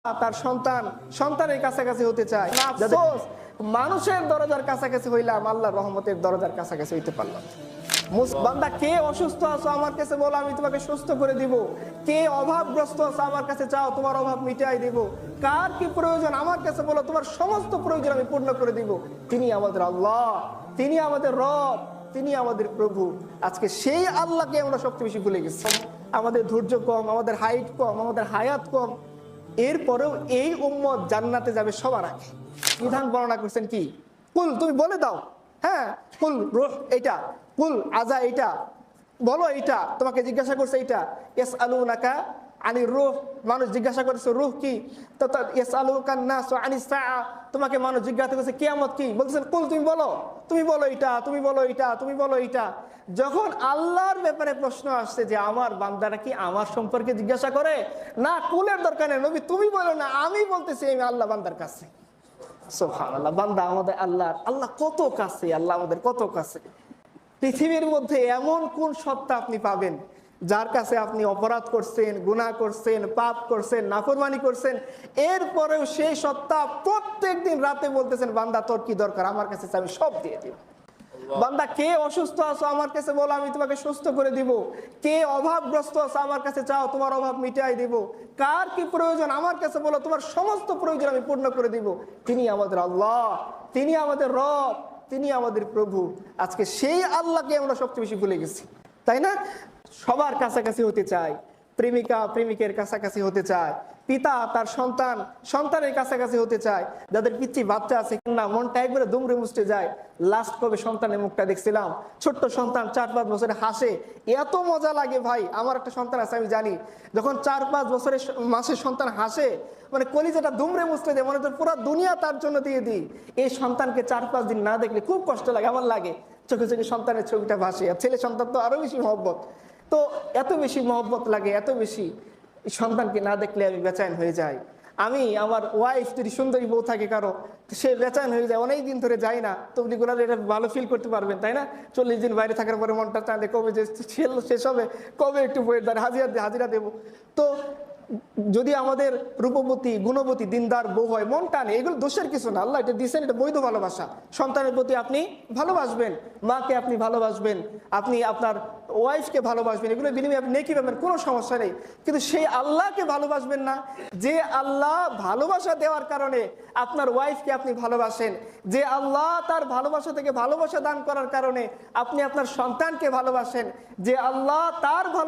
তার সন্তান সন্তানের কাছাকাছি হতে চায়। আফসোস, মানুষের দরজার কাছাকাছি হইলাম, আল্লাহর রহমতের দরজার কাছাকাছি হইতে পারলাম। বান্দা, কে অসুস্থ আছো আমার কাছে বলো, আমি তোমাকে সুস্থ করে দিব। কে অভাবগ্রস্ত আছো আমার কাছে চাও, তোমার অভাব মিটাই দিব। কার কি প্রয়োজন আমার কাছে বলো, তোমার সমস্ত প্রয়োজন আমি পূর্ণ করে দিব। তিনি আমাদের আল্লাহ, তিনি আমাদের রব, তিনি আমাদের প্রভু। আজকে সেই আল্লাহকে আমরা সবচেয়ে বেশি ভুলে গেছি। আমাদের ধৈর্য কম, আমাদের হাইট কম, আমাদের হায়াত কম। এরপরেও এই উম্মত জান্নাতে যাবে সবার আগে। বিধান বর্ণনা করছেন কি? কুল, তুমি বলে দাও। হ্যাঁ, কুল রূহ এইটা, কুল আজা এইটা, বলো এইটা। তোমাকে জিজ্ঞাসা করছে এইটা, ইয়াসআলুনাকা আনির রূহ, মানুষ জিজ্ঞাসা করেছে রূহ কি, তো ইয়াসআলুকান নাসু আনিস সাআ, তোমাকে মানুষ জিজ্ঞাসা করছে কিয়ামত কি, বলছেন কুল, তুমি বলো, তুমি বলো এইটা, তুমি বলো এইটা, তুমি বলো এইটা। যখন আল্লাহর ব্যাপারে প্রশ্ন আসছে যে আমার বান্দারা কি আমার সম্পর্কে জিজ্ঞাসা করে, না কুলের দরকার নেই, নবী তুমি বলো না, আমি বলতেছি আমি আল্লাহ বান্দার কাছে। সুবহানাল্লাহ, বান্দা আমাদের আল্লাহ, আল্লাহ কত কাছে, আল্লাহ আমাদের কত কাছে। পৃথিবীর মধ্যে এমন কোন সত্তা আপনি পাবেন যার কাছে আপনি অপরাধ করছেন, গুনাহ করছেন, পাপ করছেন, নাফরমানি করছেন, এরপরেও সেই সত্তা প্রত্যেকদিন রাতে বলতেছেন বান্দা তোর কি দরকার আমার কাছে আমি সব দিয়ে দিব। বান্দা, কে অসুস্থ আছো আমার কাছে বলো, আমি তোমাকে সুস্থ করে দিব। কে অভাবগ্রস্ত আছো আমার কাছে চাও, তোমার অভাব মিটাই দিব। কার কি প্রয়োজন আমার কাছে বলো, তোমার সমস্ত প্রয়োজন আমি পূর্ণ করে দিব। তিনি আমাদের আল্লাহ, তিনি আমাদের রব, তিনি আমাদের প্রভু। আজকে সেই আল্লাহকে আমরা সবচেয়ে বেশি ভুলে গেছি, তাই না? সবার কাছাকাছি হতে চাই, প্রেমিকা প্রেমিকের কাছাকাছি হতে চায়, পিতা তার সন্তান সন্তানের কাছাকাছি হতে চায়, যাদের পিচ্ছি বাচ্চা আছে না মনটা একবারে দুমড়ে মুচড়ে যায়। লাস্ট কবে সন্তানের মুখটা দেখছিলাম, ছোট্ট সন্তান 4-5 বছরে হাসে, এত মজা লাগে ভাই। আমার একটা সন্তান আছে, আমি জানি যখন 4-5 বছরের মাসের সন্তান হাসে, মানে কলিজাটা দুমড়ে মুচড়ে যায়, মনে হচ্ছে পুরো দুনিয়া তার জন্য দিয়ে দিই। এই সন্তানকে 4-5 দিন না দেখলে খুব কষ্ট লাগে, আমার লাগে, চোখে চোখে সন্তানের ছবিটা ভাসে। আর ছেলে সন্তান তো আরো বেশি মহব্বত, তো এত বেশি মহব্বত লাগে, এত বেশি। সন্তানকে না দেখলে আমি বেচैन হয়ে যাই। আমি আমার ওয়াইফ যদি সুন্দরী বউ থাকে কারো, সে বেচैन হয়ে যায়, অনেক দিন ধরে যাই না। তবলিগুলো এটা ভালো ফিল করতে পারবেন, তাই না? 40 দিন বাইরে থাকার পরে মনটা চাঁদে কবে যে শেষ হবে, কবে একটু বইয়ের দ্বারা হাজিরা দেবো। তো যদি আমাদের রূপবতী, গুণবতী, দিনদার বউ হয়, মন টানে, এগুলো দোষের কিছু না, আল্লাহ এটা দিচ্ছেন, এটা বৈধ ভালোবাসা। সন্তানের প্রতি আপনি ভালোবাসবেন, মাকে আপনি ভালোবাসবেন, আপনি আপনার ওয়াইফকে ভালোবাসবেন, এগুলো বিনিময়ে আপনি নেকি পাবেন, কোনো সমস্যা নেই। কিন্তু সেই আল্লাহকে ভালোবাসবেন না, যে আল্লাহ ভালোবাসা দেওয়ার কারণে আপনার ওয়াইফকে আপনি ভালোবাসেন, যে আল্লাহ তার ভালোবাসা থেকে ভালোবাসা দান করার কারণে আপনি আপনার সন্তানকে ভালোবাসেন, যে আল্লাহ তার ভালো